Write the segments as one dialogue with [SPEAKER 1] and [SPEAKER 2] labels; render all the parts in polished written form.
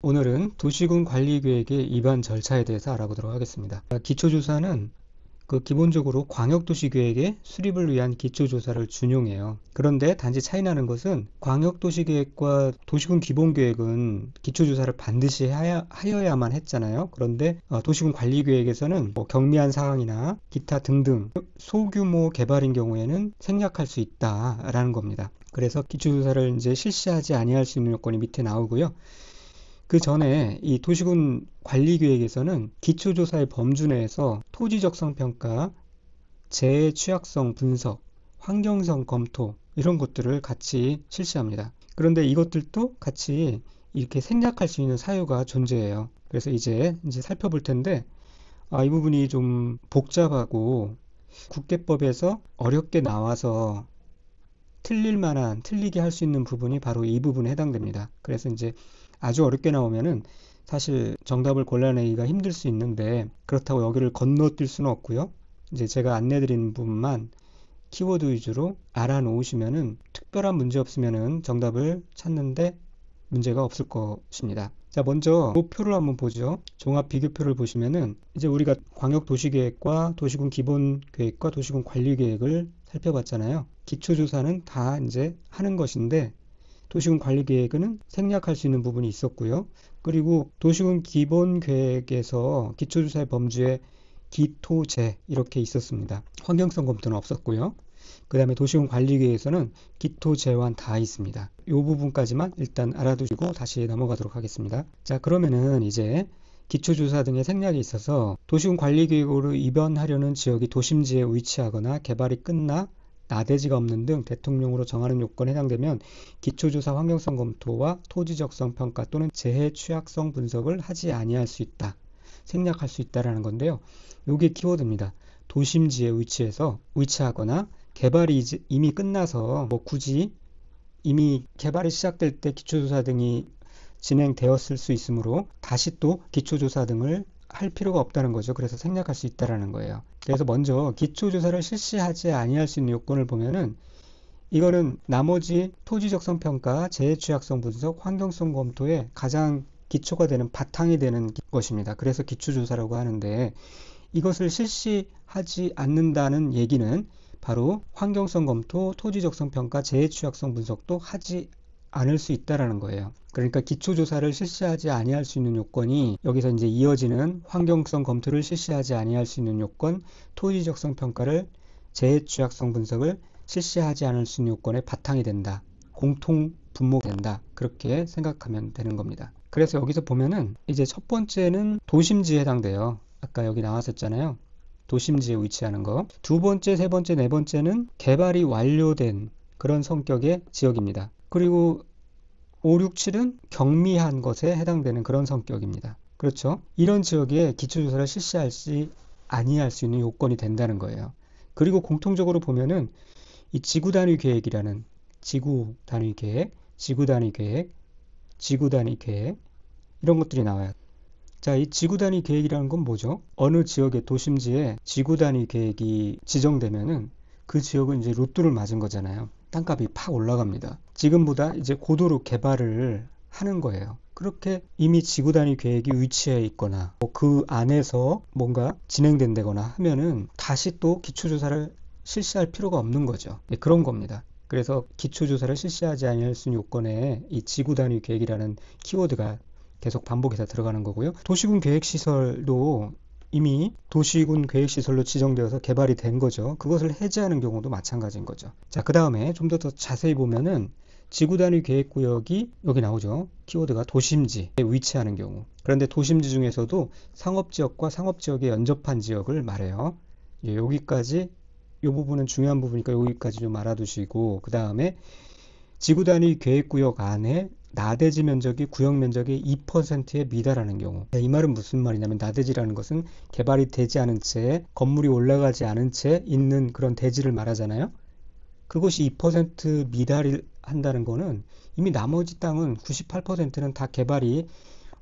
[SPEAKER 1] 오늘은 도시군 관리계획의 입안 절차에 대해서 알아보도록 하겠습니다. 기초조사는 기본적으로 광역도시계획의 수립을 위한 기초조사를 준용해요. 그런데 단지 차이 나는 것은 광역도시계획과 도시군 기본계획은 기초조사를 반드시 하여야만 했잖아요. 그런데 도시군 관리계획에서는 경미한 사항이나 기타 등등 소규모 개발인 경우에는 생략할 수 있다라는 겁니다. 그래서 기초조사를 이제 실시하지 아니할 수 있는 요건이 밑에 나오고요. 그 전에 이 도시군 관리계획에서는 기초조사의 범주 내에서 토지적성 평가, 재해 취약성 분석, 환경성 검토 이런 것들을 같이 실시합니다. 그런데 이것들도 같이 이렇게 생략할 수 있는 사유가 존재해요. 그래서 이제 살펴볼 텐데 이 부분이 좀 복잡하고 국계법에서 어렵게 나와서 틀리게 할 수 있는 부분이 바로 이 부분에 해당됩니다. 그래서 이제 아주 어렵게 나오면은 사실 정답을 골라내기가 힘들 수 있는데 그렇다고 여기를 건너뛸 수는 없고요. 이제 제가 안내드리는 부분만 키워드 위주로 알아놓으시면은 특별한 문제 없으면은 정답을 찾는데 문제가 없을 것입니다. 자, 먼저 표를 한번 보죠. 종합 비교표를 보시면은 이제 우리가 광역도시계획과 도시군 기본계획과 도시군 관리계획을 살펴봤잖아요. 기초조사는 다 이제 하는 것인데 도시군 관리계획은 생략할 수 있는 부분이 있었고요. 그리고 도시군 기본계획에서 기초조사의 범주에 기토재 이렇게 있었습니다. 환경성 검토는 없었고요. 그 다음에 도시군 관리계획에서는 기토재환 다 있습니다. 이 부분까지만 일단 알아두시고 다시 넘어가도록 하겠습니다. 자, 그러면은 이제 기초조사 등의 생략이 있어서 도시군 관리계획으로 입원하려는 지역이 도심지에 위치하거나 개발이 끝나 나대지가 없는 등 대통령으로 정하는 요건에 해당되면 기초조사 환경성 검토와 토지적성 평가 또는 재해 취약성 분석을 하지 아니할 수 있다. 생략할 수 있다라는 건데요. 요게 키워드입니다. 도심지에 위치하거나 개발이 이미 끝나서 굳이 이미 개발이 시작될 때 기초조사 등이 진행되었을 수 있으므로 다시 또 기초조사 등을 할 필요가 없다는 거죠. 그래서 생략할 수 있다라는 거예요. 그래서 먼저 기초조사를 실시하지 아니할 수 있는 요건을 보면은 이거는 나머지 토지적성 평가, 재해 취약성 분석, 환경성 검토의 가장 기초가 되는 바탕이 되는 것입니다. 그래서 기초조사라고 하는데 이것을 실시하지 않는다는 얘기는 바로 환경성 검토, 토지적성 평가, 재해 취약성 분석도 하지 않을 수 있다라는 거예요. 그러니까 기초조사를 실시하지 아니할 수 있는 요건이 여기서 이제 이어지는 환경성 검토를 실시하지 아니할 수 있는 요건, 토지적성 평가를 재해 취약성 분석을 실시하지 않을 수 있는 요건의 바탕이 된다. 공통 분모된다. 그렇게 생각하면 되는 겁니다. 그래서 여기서 보면은 이제 첫 번째는 도심지에 해당돼요. 아까 여기 나왔었잖아요. 도심지에 위치하는 거. 두 번째, 세 번째, 네 번째는 개발이 완료된 그런 성격의 지역입니다. 그리고 5, 6, 7은 경미한 것에 해당되는 그런 성격입니다. 그렇죠? 이런 지역에 기초조사를 실시할지 아니할 수 있는 요건이 된다는 거예요. 그리고 공통적으로 보면은 이 지구단위 계획이라는 지구단위 계획 이런 것들이 나와요. 자, 이 지구단위 계획이라는 건 뭐죠? 어느 지역의 도심지에 지구단위 계획이 지정되면은 그 지역은 이제 로또를 맞은 거잖아요. 땅값이 팍 올라갑니다. 지금보다 이제 고도로 개발을 하는 거예요. 그렇게 이미 지구단위 계획이 위치해 있거나 그 안에서 뭔가 진행된다거나 하면은 다시 또 기초조사를 실시할 필요가 없는 거죠. 네, 그런 겁니다. 그래서 기초조사를 실시하지 않을 수 있는 요건에 이 지구단위 계획이라는 키워드가 계속 반복해서 들어가는 거고요. 도시군 계획시설도 이미 도시군 계획시설로 지정되어서 개발이 된 거죠. 그것을 해제하는 경우도 마찬가지인 거죠. 자, 그 다음에 좀 더 자세히 보면은 지구단위 계획구역이 여기 나오죠. 키워드가 도심지에 위치하는 경우. 그런데 도심지 중에서도 상업지역과 상업지역에 연접한 지역을 말해요. 여기까지 이 부분은 중요한 부분이니까 여기까지 좀 알아두시고 그 다음에 지구단위 계획구역 안에 나대지 면적이 구역 면적의 2%에 미달하는 경우. 이 말은 무슨 말이냐면 나대지라는 것은 개발이 되지 않은 채 건물이 올라가지 않은 채 있는 그런 대지를 말하잖아요. 그것이 2% 미달한다는 거는 이미 나머지 땅은 98%는 다 개발이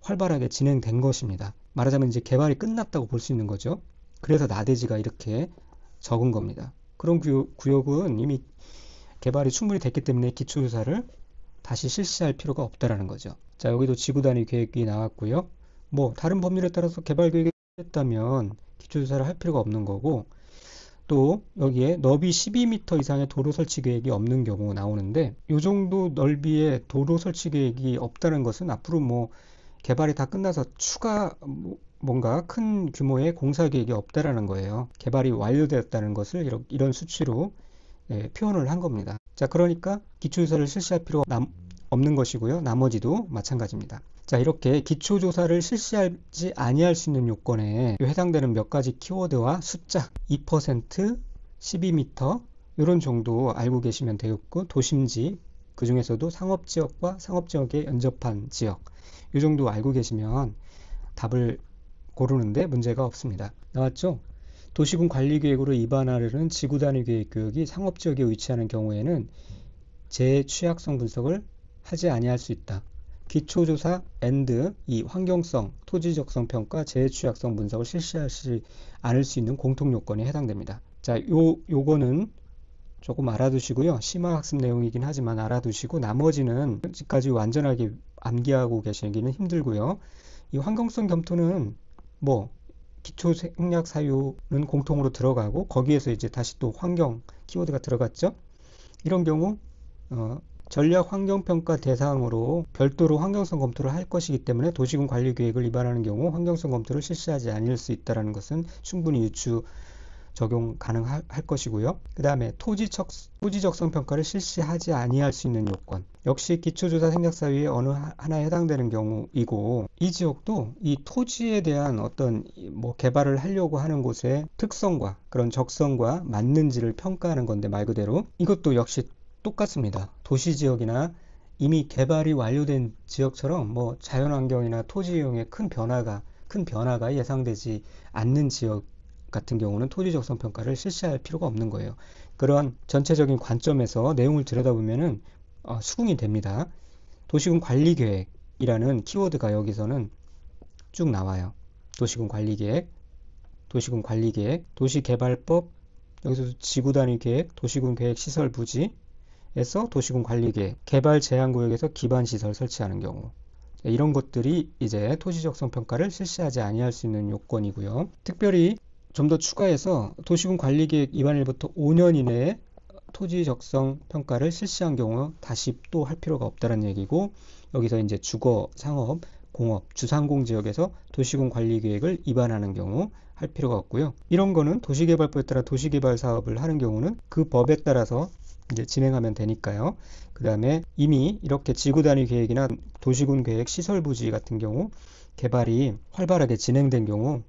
[SPEAKER 1] 활발하게 진행된 것입니다. 말하자면 이제 개발이 끝났다고 볼 수 있는 거죠. 그래서 나대지가 이렇게 적은 겁니다. 그런 구역은 이미 개발이 충분히 됐기 때문에 기초조사를 다시 실시할 필요가 없다라는 거죠. 자, 여기도 지구 단위 계획이 나왔고요. 뭐 다른 법률에 따라서 개발 계획이 했다면 기초조사를 할 필요가 없는 거고, 또 여기에 너비 12m 이상의 도로 설치 계획이 없는 경우 나오는데, 이 정도 넓이의 도로 설치 계획이 없다는 것은 앞으로 뭐 개발이 다 끝나서 추가 뭔가 큰 규모의 공사 계획이 없다라는 거예요. 개발이 완료되었다는 것을 이런 수치로 표현을 한 겁니다. 자, 그러니까 기초조사를 실시할 필요가 없는 것이고요. 나머지도 마찬가지입니다. 자, 이렇게 기초조사를 실시하지 아니할 수 있는 요건에 해당되는 몇 가지 키워드와 숫자 2%, 12m 이런 정도 알고 계시면 되겠고, 도심지, 그 중에서도 상업지역과 상업지역에 연접한 지역 이 정도 알고 계시면 답을 고르는데 문제가 없습니다. 나왔죠? 도시군 관리계획으로 입안하려는 지구단위 계획구역이 상업지역에 위치하는 경우에는 재취약성 분석을 하지 아니할 수 있다. 기초조사 이 환경성, 토지적성 평가, 재취약성 분석을 실시하지 않을 수 있는 공통요건에 해당됩니다. 자, 요거는 조금 알아두시고요. 심화학습 내용이긴 하지만 알아두시고, 나머지는 지금까지 완전하게 암기하고 계시기는 힘들고요. 이 환경성 검토는 뭐 기초 생략 사유는 공통으로 들어가고, 거기에서 이제 다시 또 환경 키워드가 들어갔죠. 이런 경우 전략 환경평가 대상으로 별도로 환경성 검토를 할 것이기 때문에 도시군 관리계획을 위반하는 경우 환경성 검토를 실시하지 않을 수 있다는 것은 충분히 유추 적용 가능할 것이고요. 그 다음에 토지적성 평가를 실시하지 아니할 수 있는 요건, 역시 기초조사 생략 사유의 어느 하나에 해당되는 경우이고, 이 지역도 이 토지에 대한 어떤 뭐 개발을 하려고 하는 곳의 특성과 그런 적성과 맞는지를 평가하는 건데, 말 그대로 이것도 역시 똑같습니다. 도시지역이나 이미 개발이 완료된 지역처럼 뭐 자연환경이나 토지 이용에 큰 변화가 예상되지 않는 지역 같은 경우는 토지적성 평가를 실시할 필요가 없는 거예요. 그러한 전체적인 관점에서 내용을 들여다보면은 수긍이 됩니다. 도시군 관리계획이라는 키워드가 여기서는 쭉 나와요. 도시군 관리계획, 도시개발법, 여기서 지구단위 계획, 도시군 계획 시설 부지에서 도시군 관리계획, 개발 제한구역에서 기반시설 설치하는 경우, 이런 것들이 이제 토지적성 평가를 실시하지 아니할 수 있는 요건이고요. 특별히 좀 더 추가해서 도시군 관리계획 입안일부터 5년 이내에 토지 적성 평가를 실시한 경우 다시 또 할 필요가 없다는 얘기고, 여기서 이제 주거, 상업, 공업, 주상공 지역에서 도시군 관리계획을 위반하는 경우 할 필요가 없고요. 이런 거는 도시개발법에 따라 도시개발 사업을 하는 경우는 그 법에 따라서 이제 진행하면 되니까요. 그 다음에 이미 이렇게 지구단위 계획이나 도시군 계획 시설 부지 같은 경우 개발이 활발하게 진행된 경우,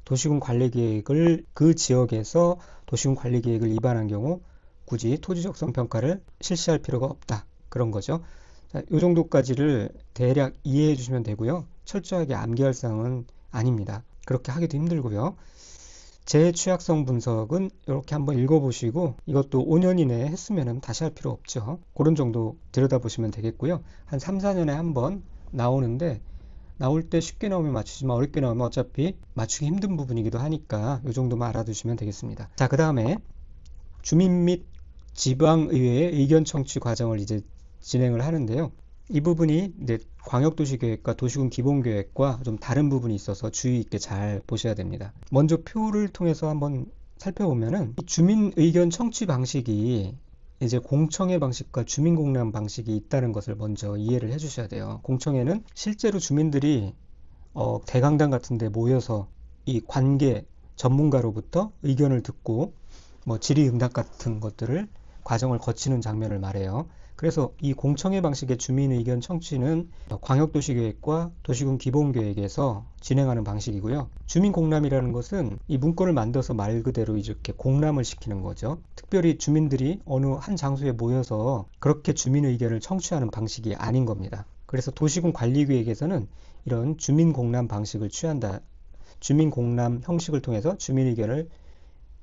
[SPEAKER 1] 도시군 관리계획을 그 지역에서 도시군 관리계획을 위반한 경우 굳이 토지적성 평가를 실시할 필요가 없다, 그런 거죠. 자, 이 정도까지를 대략 이해해 주시면 되고요. 철저하게 암기할 사항은 아닙니다. 그렇게 하기도 힘들고요. 재취약성 분석은 이렇게 한번 읽어보시고, 이것도 5년 이내에 했으면 다시 할 필요 없죠. 그런 정도 들여다보시면 되겠고요. 한 3, 4년에 한번 나오는데, 나올 때 쉽게 나오면 맞추지만 어렵게 나오면 어차피 맞추기 힘든 부분이기도 하니까 이 정도만 알아두시면 되겠습니다. 자, 그 다음에 주민 및 지방의회의 의견 청취 과정을 이제 진행을 하는데요. 이 부분이 이제 광역도시계획과 도시군 기본계획과 좀 다른 부분이 있어서 주의 있게 잘 보셔야 됩니다. 먼저 표를 통해서 한번 살펴보면은 주민 의견 청취 방식이 이제 공청회 방식과 주민공람 방식이 있다는 것을 먼저 이해를 해 주셔야 돼요. 공청회는 실제로 주민들이 대강당 같은 데 모여서 이 관계 전문가로부터 의견을 듣고 뭐 질의응답 같은 것들을 과정을 거치는 장면을 말해요. 그래서 이 공청회 방식의 주민 의견 청취는 광역도시계획과 도시군 기본계획에서 진행하는 방식이고요. 주민공람이라는 것은 이 문건을 만들어서 말 그대로 이렇게 공람을 시키는 거죠. 특별히 주민들이 어느 한 장소에 모여서 그렇게 주민 의견을 청취하는 방식이 아닌 겁니다. 그래서 도시군 관리계획에서는 이런 주민공람 방식을 취한다. 주민공람 형식을 통해서 주민 의견을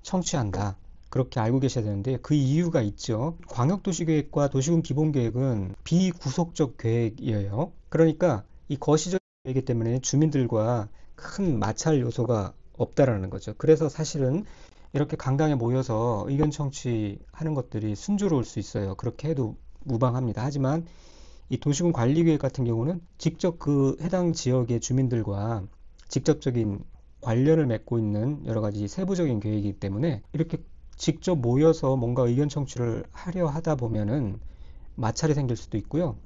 [SPEAKER 1] 청취한다. 그렇게 알고 계셔야 되는데, 그 이유가 있죠. 광역도시계획과 도시군 기본계획은 비구속적 계획이에요. 그러니까 이 거시적 계획이기 때문에 주민들과 큰 마찰 요소가 없다라는 거죠. 그래서 사실은 이렇게 강당에 모여서 의견 청취하는 것들이 순조로울 수 있어요. 그렇게 해도 무방합니다. 하지만 이 도시군 관리계획 같은 경우는 직접 그 해당 지역의 주민들과 직접적인 관련을 맺고 있는 여러 가지 세부적인 계획이기 때문에 이렇게 직접 모여서 뭔가 의견 청취를 하려 하다 보면은 마찰이 생길 수도 있고요.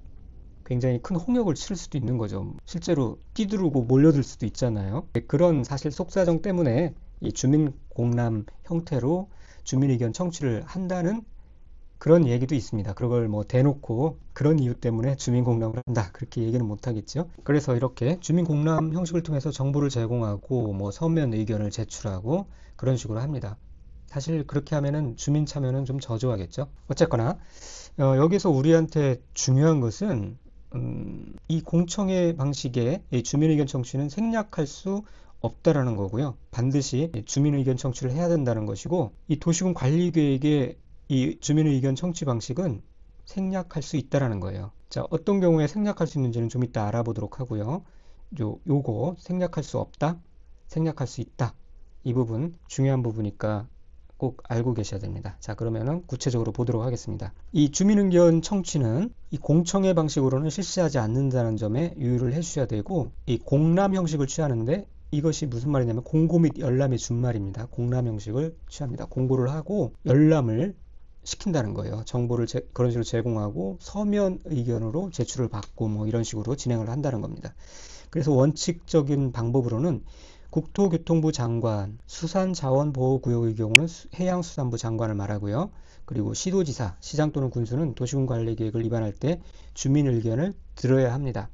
[SPEAKER 1] 굉장히 큰 홍역을 치를 수도 있는 거죠. 실제로 뛰두르고 몰려들 수도 있잖아요. 그런 사실 속사정 때문에 이 주민 공람 형태로 주민 의견 청취를 한다는 그런 얘기도 있습니다. 그걸 뭐 대놓고 그런 이유 때문에 주민 공람을 한다, 그렇게 얘기는 못 하겠죠. 그래서 이렇게 주민 공람 형식을 통해서 정보를 제공하고 뭐 서면 의견을 제출하고 그런 식으로 합니다. 사실 그렇게 하면은 주민 참여는 좀 저조하겠죠. 어쨌거나 여기서 우리한테 중요한 것은 이 공청회 방식의 이 주민 의견 청취는 생략할 수 없다라는 거고요. 반드시 주민 의견 청취를 해야 된다는 것이고, 이 도시군 관리 계획의 이 주민 의견 청취 방식은 생략할 수 있다라는 거예요. 자, 어떤 경우에 생략할 수 있는지는 좀 이따 알아보도록 하고요. 요거 생략할 수 없다, 생략할 수 있다, 이 부분 중요한 부분이니까 꼭 알고 계셔야 됩니다. 자, 그러면은 구체적으로 보도록 하겠습니다. 이 주민 의견 청취는 이 공청회 방식으로는 실시하지 않는다는 점에 유의를 해주셔야 되고, 이 공람 형식을 취하는데, 이것이 무슨 말이냐면 공고 및 열람의 준말입니다. 공람 형식을 취합니다. 공고를 하고 열람을 시킨다는 거예요. 정보를 그런 식으로 제공하고 서면 의견으로 제출을 받고 뭐 이런 식으로 진행을 한다는 겁니다. 그래서 원칙적인 방법으로는 국토교통부 장관, 수산자원보호구역의 경우는 해양수산부 장관을 말하고요. 그리고 시도지사, 시장 또는 군수는 도시군관리계획을 위반할 때 주민 의견을 들어야 합니다.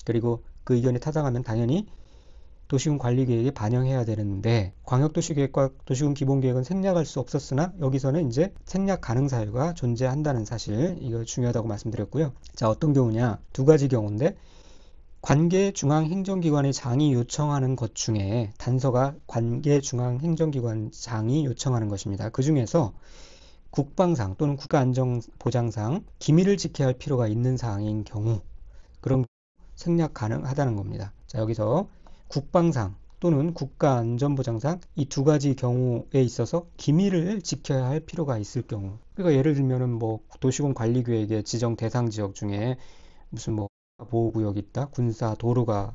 [SPEAKER 1] 그리고 그 의견이 타당하면 당연히 도시군관리계획에 반영해야 되는데, 광역도시계획과 도시군기본계획은 생략할 수 없었으나 여기서는 이제 생략 가능 사유가 존재한다는 사실, 이거 중요하다고 말씀드렸고요. 자, 어떤 경우냐? 두 가지 경우인데, 관계 중앙행정기관의 장이 요청하는 것 중에 단서가 관계 중앙행정기관 장이 요청하는 것입니다. 그 중에서 국방상 또는 국가안전보장상 기밀을 지켜야 할 필요가 있는 사항인 경우, 그런 생략 가능하다는 겁니다. 자, 여기서 국방상 또는 국가안전보장상 이 두 가지 경우에 있어서 기밀을 지켜야 할 필요가 있을 경우, 그러니까 예를 들면은 뭐 도시군 관리계획의 지정 대상 지역 중에 무슨 뭐 보호구역이 있다, 군사 도로가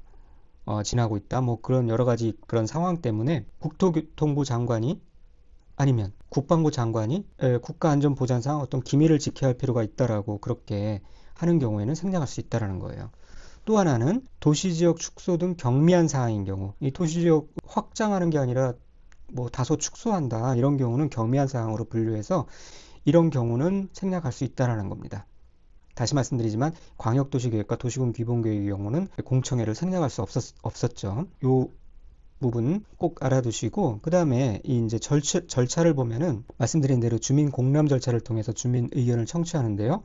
[SPEAKER 1] 지나고 있다, 뭐 그런 여러 가지 그런 상황 때문에 국토교통부 장관이 아니면 국방부 장관이 국가안전보장상 어떤 기밀을 지켜야 할 필요가 있다라고 그렇게 하는 경우에는 생략할 수 있다라는 거예요. 또 하나는 도시지역 축소 등 경미한 사항인 경우, 이 도시지역 확장하는 게 아니라 뭐 다소 축소한다, 이런 경우는 경미한 사항으로 분류해서 이런 경우는 생략할 수 있다라는 겁니다. 다시 말씀드리지만 광역도시계획과 도시군기본계획의 경우는 공청회를 생략할 수 없었죠. 요 부분 꼭 알아두시고, 그 다음에 이 이제 절차를 보면은 말씀드린 대로 주민 공람 절차를 통해서 주민 의견을 청취하는데요.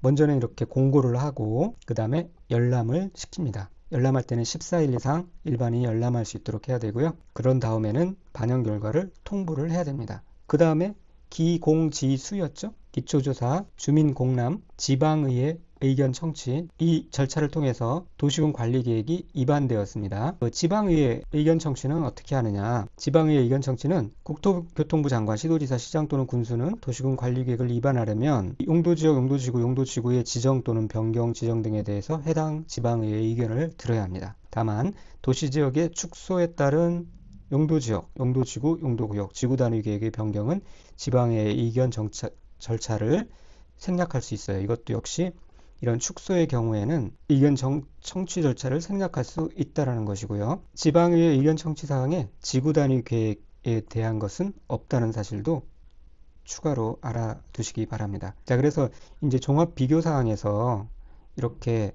[SPEAKER 1] 먼저는 이렇게 공고를 하고 그 다음에 열람을 시킵니다. 열람할 때는 14일 이상 일반인이 열람할 수 있도록 해야 되고요. 그런 다음에는 반영 결과를 통보를 해야 됩니다. 그 다음에 기공지수였죠. 기초조사, 주민공람, 지방의회 의견 청취, 이 절차를 통해서 도시군 관리계획이 위반되었습니다. 지방의회 의견 청취는 어떻게 하느냐? 지방의회 의견 청취는 국토교통부 장관, 시도지사, 시장 또는 군수는 도시군 관리계획을 위반하려면 용도지역, 용도지구, 용도지구의 지정 또는 변경 지정 등에 대해서 해당 지방의회 의견을 들어야 합니다. 다만 도시지역의 축소에 따른 용도지역, 용도지구, 용도구역, 지구단위 계획의 변경은 지방의회 의견 절차를 생략할 수 있어요. 이것도 역시 이런 축소의 경우에는 의견 청취 절차를 생략할 수 있다는 것이고요. 지방의회 의견 청취 사항에 지구단위 계획에 대한 것은 없다는 사실도 추가로 알아두시기 바랍니다. 자, 그래서 이제 종합 비교 사항에서 이렇게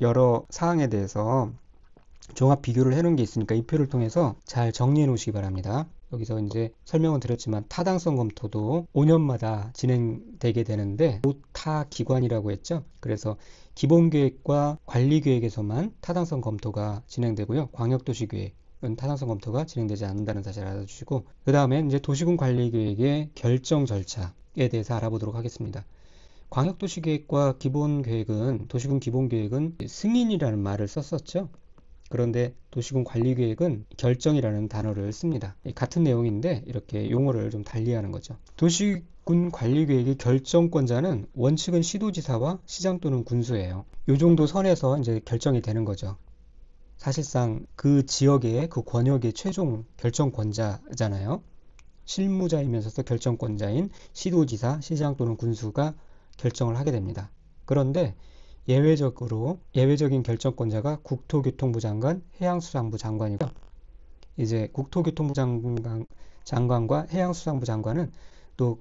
[SPEAKER 1] 여러 사항에 대해서 종합 비교를 해놓은 게 있으니까 이 표를 통해서 잘 정리해 놓으시기 바랍니다. 여기서 이제 설명은 드렸지만 타당성 검토도 5년마다 진행되게 되는데 모타 기관이라고 했죠. 그래서 기본계획과 관리계획에서만 타당성 검토가 진행되고요. 광역도시계획은 타당성 검토가 진행되지 않는다는 사실을 알아주시고, 그 다음에 이제 도시군 관리계획의 결정 절차에 대해서 알아보도록 하겠습니다. 광역도시계획과 기본계획은, 도시군 기본계획은 승인이라는 말을 썼었죠. 그런데 도시군 관리계획은 결정이라는 단어를 씁니다. 같은 내용인데 이렇게 용어를 좀 달리하는 거죠. 도시군 관리계획의 결정권자는 원칙은 시도지사와 시장 또는 군수예요. 이 정도 선에서 이제 결정이 되는 거죠. 사실상 그 지역의 그 권역의 최종 결정권자잖아요. 실무자이면서도 결정권자인 시도지사, 시장 또는 군수가 결정을 하게 됩니다. 그런데 예외적인 결정권자가 국토교통부 장관, 해양수산부 장관이고, 이제 국토교통부 장관과 해양수산부 장관은 또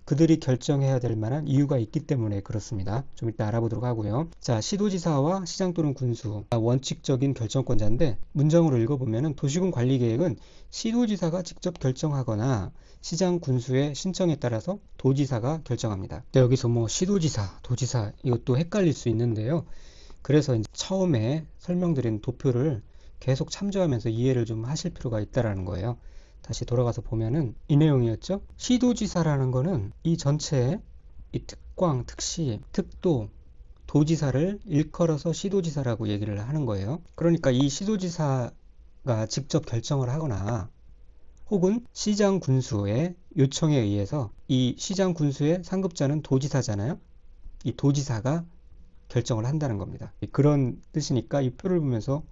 [SPEAKER 1] 그들이 결정해야 될 만한 이유가 있기 때문에 그렇습니다. 좀 이따 알아보도록 하고요. 자, 시도지사와 시장 또는 군수, 원칙적인 결정권자인데 문장으로 읽어보면은 도시군 관리계획은 시도지사가 직접 결정하거나 시장 군수의 신청에 따라서 도지사가 결정합니다. 여기서 뭐 시도지사, 도지사 이것도 헷갈릴 수 있는데요. 그래서 이제 처음에 설명드린 도표를 계속 참조하면서 이해를 좀 하실 필요가 있다라는 거예요. 다시 돌아가서 보면은 이 내용이었죠. 시도지사라는 거는 이 전체에 이 특광, 특시, 특도, 도지사를 일컬어서 시도지사라고 얘기를 하는 거예요. 그러니까 이 시도지사가 직접 결정을 하거나 혹은 시장 군수의 요청에 의해서 이 시장 군수의 상급자는 도지사잖아요. 이 도지사가 결정을 한다는 겁니다. 그런 뜻이니까 이 표를 보면서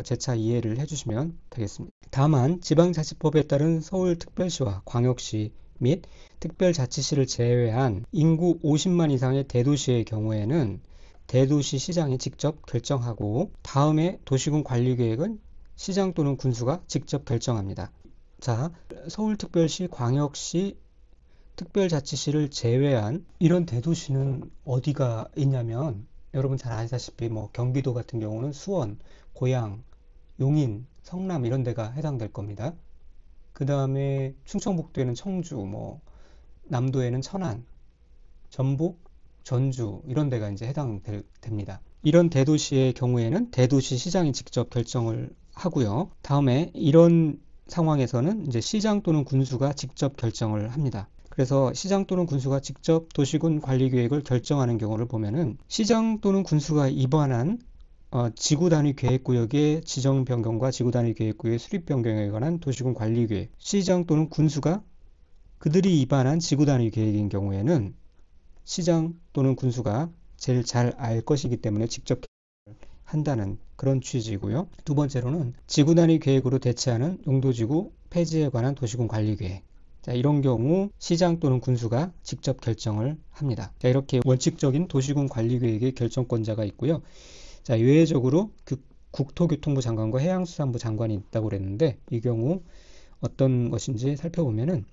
[SPEAKER 1] 재차 이해를 해주시면 되겠습니다. 다만 지방자치법에 따른 서울특별시와 광역시 및 특별자치시를 제외한 인구 50만 이상의 대도시의 경우에는 대도시 시장이 직접 결정하고 다음에 도시군 관리계획은 시장 또는 군수가 직접 결정합니다. 자, 서울특별시, 광역시, 특별자치시를 제외한 이런 대도시는 어디가 있냐면 여러분 잘 아시다시피 뭐 경기도 같은 경우는 수원, 고양, 용인, 성남 이런 데가 해당될 겁니다. 그 다음에 충청북도에는 청주, 뭐 남도에는 천안, 전북, 전주 이런 데가 이제 해당됩니다. 이런 대도시의 경우에는 대도시 시장이 직접 결정을 하고요. 다음에 이런 상황에서는 이제 시장 또는 군수가 직접 결정을 합니다. 그래서 시장 또는 군수가 직접 도시군 관리계획을 결정하는 경우를 보면은 시장 또는 군수가 입안한 지구단위 계획구역의 지정 변경과 지구단위 계획구역의 수립 변경에 관한 도시군 관리계획, 시장 또는 군수가 그들이 입안한 지구단위 계획인 경우에는 시장 또는 군수가 제일 잘 알 것이기 때문에 직접 한다는 그런 취지이고요. 두 번째로는 지구단위 계획으로 대체하는 용도지구 폐지에 관한 도시군 관리계획. 자, 이런 경우 시장 또는 군수가 직접 결정을 합니다. 자, 이렇게 원칙적인 도시군 관리계획의 결정권자가 있고요. 자, 예외적으로 국토교통부 장관과 해양수산부 장관이 있다고 그랬는데 이 경우 어떤 것인지 살펴보면은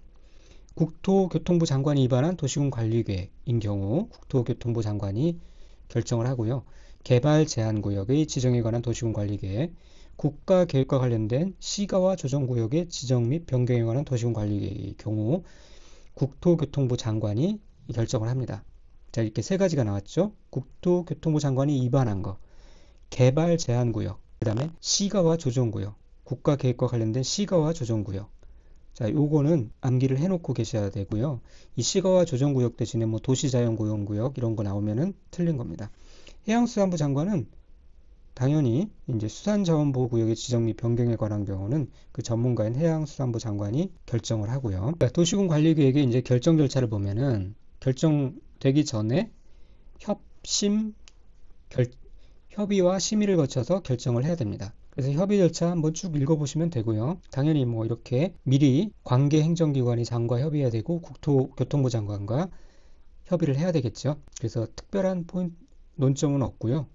[SPEAKER 1] 국토교통부 장관이 입안한 도시군 관리계획인 경우 국토교통부 장관이 결정을 하고요. 개발 제한 구역의 지정에 관한 도시군 관리계획, 국가 계획과 관련된 시가와 조정구역의 지정 및 변경에 관한 도시군 관리계획의 경우 국토교통부 장관이 결정을 합니다. 자, 이렇게 세 가지가 나왔죠. 국토교통부 장관이 입안한 거, 개발 제한 구역, 그 다음에 시가와 조정구역, 국가 계획과 관련된 시가와 조정구역. 자, 요거는 암기를 해놓고 계셔야 되고요. 이 시가와 조정구역 대신에 뭐 도시자연고용구역 이런 거 나오면은 틀린 겁니다. 해양수산부 장관은 당연히 이제 수산자원보호구역의 지정 및 변경에 관한 경우는 그 전문가인 해양수산부 장관이 결정을 하고요. 그러니까 도시군 관리계획의 이제 결정 절차를 보면은 결정되기 전에 협의와 심의를 거쳐서 결정을 해야 됩니다. 그래서 협의 절차 한번 쭉 읽어보시면 되고요. 당연히 뭐 이렇게 미리 관계 행정기관이 장과 협의해야 되고 국토교통부 장관과 협의를 해야 되겠죠. 그래서 특별한 논점은 없고요.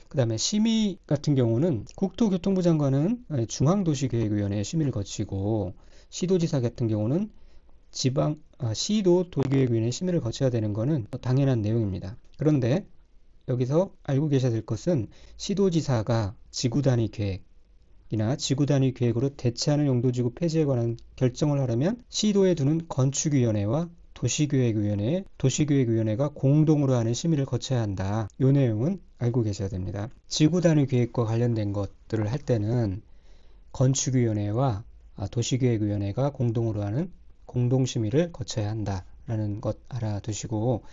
[SPEAKER 1] 그 다음에 심의 같은 경우는 국토교통부 장관은 중앙도시계획위원회에 심의를 거치고 시도지사 같은 경우는 시도도시계획위원회에 심의를 거쳐야 되는 것은 당연한 내용입니다. 그런데 여기서 알고 계셔야 될 것은 시도지사가 지구단위 계획이나 지구단위 계획으로 대체하는 용도지구 폐지에 관한 결정을 하려면 시도에 두는 건축위원회와 도시계획위원회가 공동으로 하는 심의를 거쳐야 한다. 이 내용은 알고 계셔야 됩니다. 지구단위 계획과 관련된 것들을 할 때는 건축위원회와 도시계획위원회가 공동으로 하는 공동심의를 거쳐야 한다라는 것 알아두시고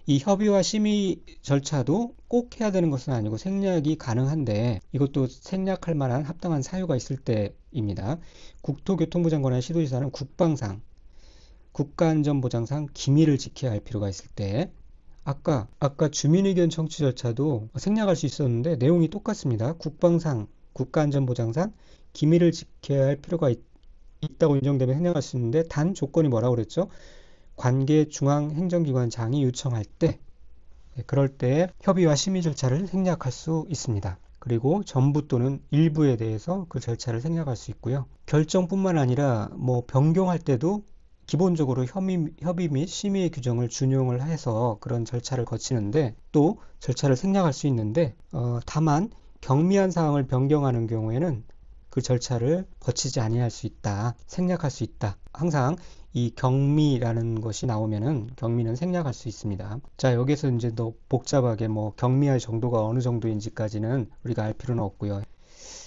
[SPEAKER 1] 이 협의와 심의 절차도 꼭 해야 되는 것은 아니고 생략이 가능한데 이것도 생략할 만한 합당한 사유가 있을 때입니다. 국토교통부 장관이나 시도지사는 국방상 국가안전보장상 기밀을 지켜야 할 필요가 있을 때, 아까 주민의견 청취 절차도 생략할 수 있었는데 내용이 똑같습니다. 국방상, 국가안전보장상 기밀을 지켜야 할 필요가 있다고 인정되면 생략할 수 있는데, 단 조건이 뭐라고 그랬죠? 관계 중앙행정기관장이 요청할 때, 그럴 때 협의와 심의 절차를 생략할 수 있습니다. 그리고 전부 또는 일부에 대해서 그 절차를 생략할 수 있고요. 결정뿐만 아니라 변경할 때도 기본적으로 협의 및 심의의 규정을 준용을 해서 그런 절차를 거치는데, 또 절차를 생략할 수 있는데, 다만 경미한 사항을 변경하는 경우에는 그 절차를 거치지 아니할 수 있다, 생략할 수 있다. 항상 이 경미라는 것이 나오면은 경미는 생략할 수 있습니다. 자, 여기서 이제 더 복잡하게 경미할 정도가 어느 정도인지까지는 우리가 알 필요는 없고요.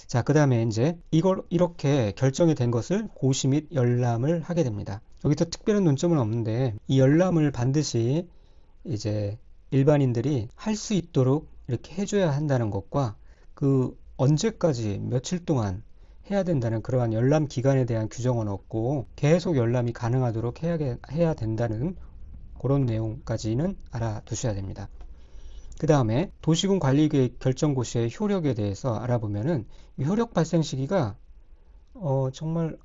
[SPEAKER 1] 자, 그 다음에 이제 이걸 이렇게 결정이 된 것을 고시 및 열람을 하게 됩니다. 여기서 특별한 논점은 없는데, 이 열람을 반드시 이제 일반인들이 할 수 있도록 이렇게 해줘야 한다는 것과, 그 언제까지 며칠 동안 해야 된다는 그러한 열람 기간에 대한 규정은 없고, 계속 열람이 가능하도록 해야 된다는 그런 내용까지는 알아두셔야 됩니다. 그 다음에 도시군 관리계획 결정고시의 효력에 대해서 알아보면은, 이 효력 발생 시기가 정말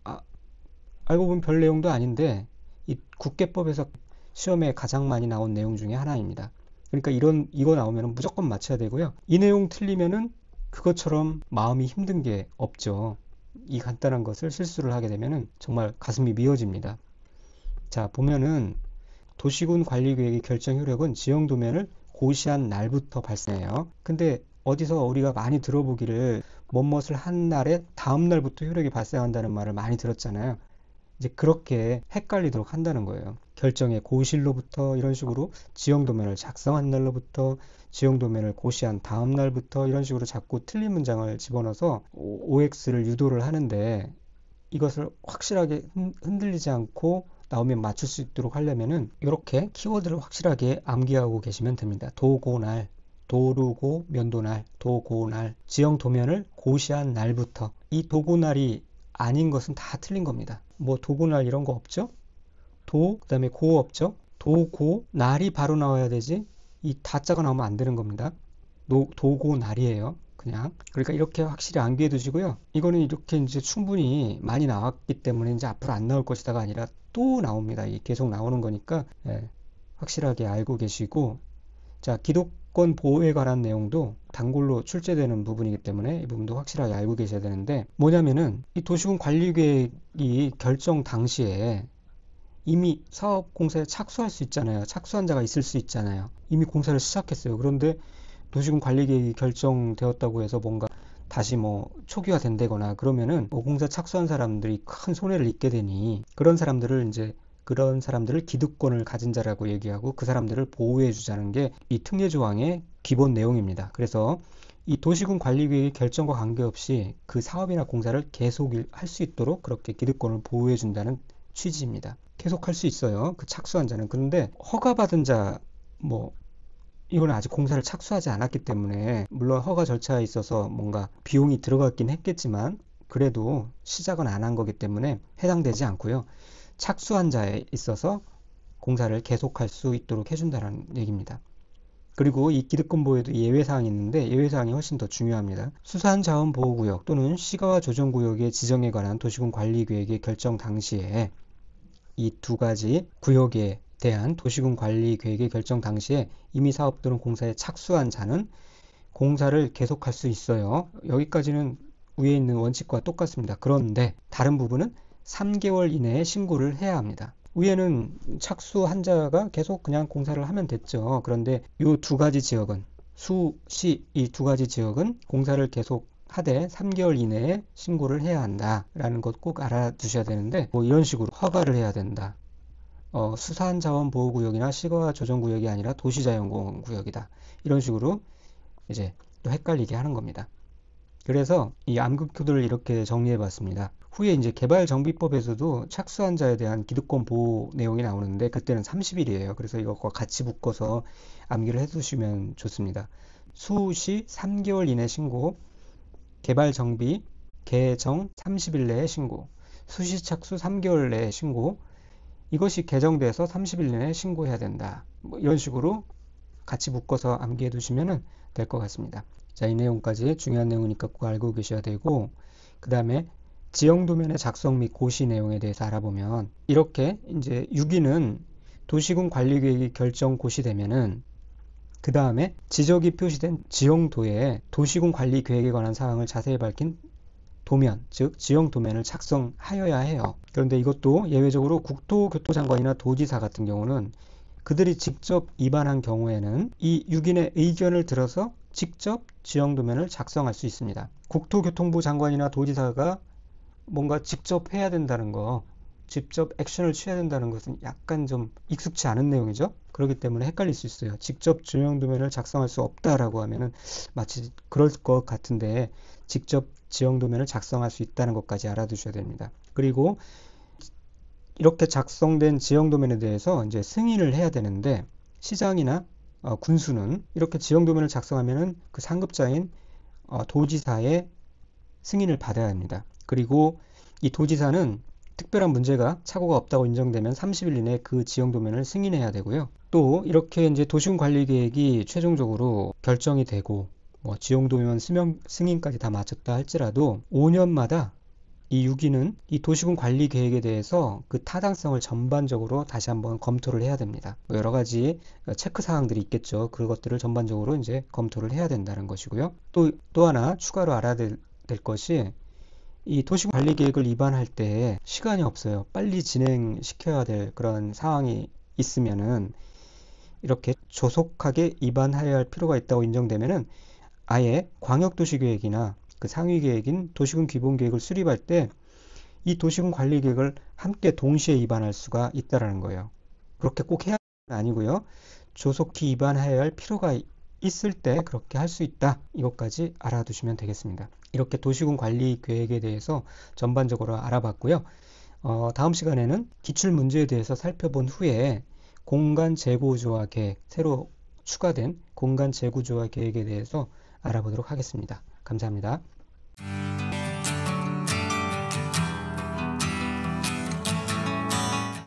[SPEAKER 1] 알고 보면 별 내용도 아닌데 이 국계법에서 시험에 가장 많이 나온 내용 중에 하나입니다. 그러니까 이거 나오면 무조건 맞춰야 되고요. 이 내용 틀리면은 그것처럼 마음이 힘든 게 없죠. 이 간단한 것을 실수를 하게 되면은 정말 가슴이 미어집니다. 자, 보면은 도시군 관리계획의 결정 효력은 지형도면을 고시한 날부터 발생해요. 근데 어디서 우리가 많이 들어보기를 뭐뭇을 한 날에 다음 날부터 효력이 발생한다는 말을 많이 들었잖아요. 이제 그렇게 헷갈리도록 한다는 거예요. 결정의 고실로부터, 이런 식으로 지형도면을 작성한 날로부터, 지형도면을 고시한 다음 날부터, 이런 식으로 자꾸 틀린 문장을 집어넣어서 OX를 유도를 하는데, 이것을 확실하게 흔들리지 않고 나오면 맞출 수 있도록 하려면은 이렇게 키워드를 확실하게 암기하고 계시면 됩니다. 도고날, 도루고 면도날, 도고날, 지형도면을 고시한 날부터. 이 도고날이 아닌 것은 다 틀린 겁니다. 도고날 이런 거 없죠? 그다음에 고 없죠? 도고 날이 바로 나와야 되지, 이 다자가 나오면 안 되는 겁니다. 도고 날이에요. 그냥. 그러니까 이렇게 확실히 암기해 두시고요. 이거는 이렇게 이제 충분히 많이 나왔기 때문에 이제 앞으로 안 나올 것이다가 아니라 또 나옵니다. 계속 나오는 거니까 확실하게 알고 계시고, 자, 기독권 보호에 관한 내용도 단골로 출제되는 부분이기 때문에 이 부분도 확실하게 알고 계셔야 되는데, 뭐냐면은 이 도시군 관리계획이 결정 당시에 이미 사업 공사에 착수할 수 있잖아요. 착수한 자가 있을 수 있잖아요. 이미 공사를 시작했어요. 그런데 도시군 관리계획이 결정되었다고 해서 뭔가 다시 초기화된다거나 그러면은 공사 착수한 사람들이 큰 손해를 입게 되니, 그런 사람들을 기득권을 가진 자라고 얘기하고 그 사람들을 보호해 주자는 게 이 특례조항의 기본 내용입니다. 그래서 이 도시군 관리계획의 결정과 관계없이 그 사업이나 공사를 계속 할 수 있도록 그렇게 기득권을 보호해 준다는 취지입니다. 계속 할 수 있어요. 그 착수한 자는. 그런데 허가받은 자, 이거는 아직 공사를 착수하지 않았기 때문에, 물론 허가 절차에 있어서 뭔가 비용이 들어갔긴 했겠지만 그래도 시작은 안 한 거기 때문에 해당되지 않고요. 착수한 자에 있어서 공사를 계속할 수 있도록 해준다는 얘기입니다. 그리고 이 기득권 보호에도 예외사항이 있는데, 예외사항이 훨씬 더 중요합니다. 수산자원보호구역 또는 시가와 조정구역의 지정에 관한 도시군 관리계획의 결정 당시에, 이 두 가지 구역에 대한 도시군 관리계획의 결정 당시에 이미 사업 또는 공사에 착수한 자는 공사를 계속할 수 있어요. 여기까지는 위에 있는 원칙과 똑같습니다. 그런데 다른 부분은 3개월 이내에 신고를 해야 합니다. 위에는 착수한 자가 계속 그냥 공사를 하면 됐죠. 그런데 이 두 가지 지역은, 수, 시, 이 두 가지 지역은 공사를 계속 하되 3개월 이내에 신고를 해야 한다라는 것 꼭 알아두셔야 되는데, 이런 식으로 허가를 해야 된다. 수산자원보호구역이나 시가조정구역이 아니라 도시자연공원구역이다. 이런 식으로 이제 또 헷갈리게 하는 겁니다. 그래서 이 암급표들을 이렇게 정리해 봤습니다. 후에 이제 개발정비법에서도 착수한 자에 대한 기득권 보호 내용이 나오는데, 그때는 30일이에요. 그래서 이것과 같이 묶어서 암기를 해 두시면 좋습니다. 수시 3개월 이내 신고, 개발정비 개정 30일 내에 신고, 수시 착수 3개월 내에 신고, 이것이 개정돼서 30일 내에 신고해야 된다. 뭐 이런 식으로 같이 묶어서 암기해 두시면 될 것 같습니다. 자, 이 내용까지 중요한 내용이니까 꼭 알고 계셔야 되고, 그 다음에 지형도면의 작성 및 고시 내용에 대해서 알아보면, 이렇게 이제 6위는 도시군 관리계획이 결정 고시되면은 그 다음에 지적이 표시된 지형도에 도시군 관리 계획에 관한 사항을 자세히 밝힌 도면, 즉 지형도면을 작성하여야 해요. 그런데 이것도 예외적으로 국토교통장관이나 도지사 같은 경우는 그들이 직접 입안한 경우에는 이 6인의 의견을 들어서 직접 지형도면을 작성할 수 있습니다. 국토교통부 장관이나 도지사가 뭔가 직접 해야 된다는 거, 직접 액션을 취해야 된다는 것은 약간 좀 익숙치 않은 내용이죠. 그렇기 때문에 헷갈릴 수 있어요. 직접 지형도면을 작성할 수 없다라고 하면은 마치 그럴 것 같은데 직접 지형도면을 작성할 수 있다는 것까지 알아두셔야 됩니다. 그리고 이렇게 작성된 지형도면에 대해서 이제 승인을 해야 되는데 시장이나 군수는 이렇게 지형도면을 작성하면은 그 상급자인 도지사의 승인을 받아야 합니다. 그리고 이 도지사는 특별한 문제가 착오가 없다고 인정되면 30일 이내에 그 지형도면을 승인해야 되고요. 또 이렇게 이제 도시군 관리 계획이 최종적으로 결정이 되고 뭐 지형도면 승인까지 다 마쳤다 할지라도 5년마다 이 6위는 이 도시군 관리 계획에 대해서 그 타당성을 전반적으로 다시 한번 검토를 해야 됩니다. 뭐 여러 가지 체크 사항들이 있겠죠. 그것들을 전반적으로 이제 검토를 해야 된다는 것이고요. 또 하나 추가로 알아야 될 것이 이 도시군 관리 계획을 입안할 때 시간이 없어요. 빨리 진행시켜야 될 그런 상황이 있으면은 이렇게 조속하게 입안해야 할 필요가 있다고 인정되면은 아예 광역도시계획이나 그 상위 계획인 도시군 기본계획을 수립할 때 이 도시군 관리 계획을 함께 동시에 입안할 수가 있다라는 거예요. 그렇게 꼭 해야 하는 건 아니고요. 조속히 입안해야 할 필요가 있을 때 그렇게 할 수 있다. 이것까지 알아두시면 되겠습니다. 이렇게 도시군 관리 계획에 대해서 전반적으로 알아봤고요. 다음 시간에는 기출 문제에 대해서 살펴본 후에 공간 재구조화 계획, 새로 추가된 공간 재구조화 계획에 대해서 알아보도록 하겠습니다. 감사합니다.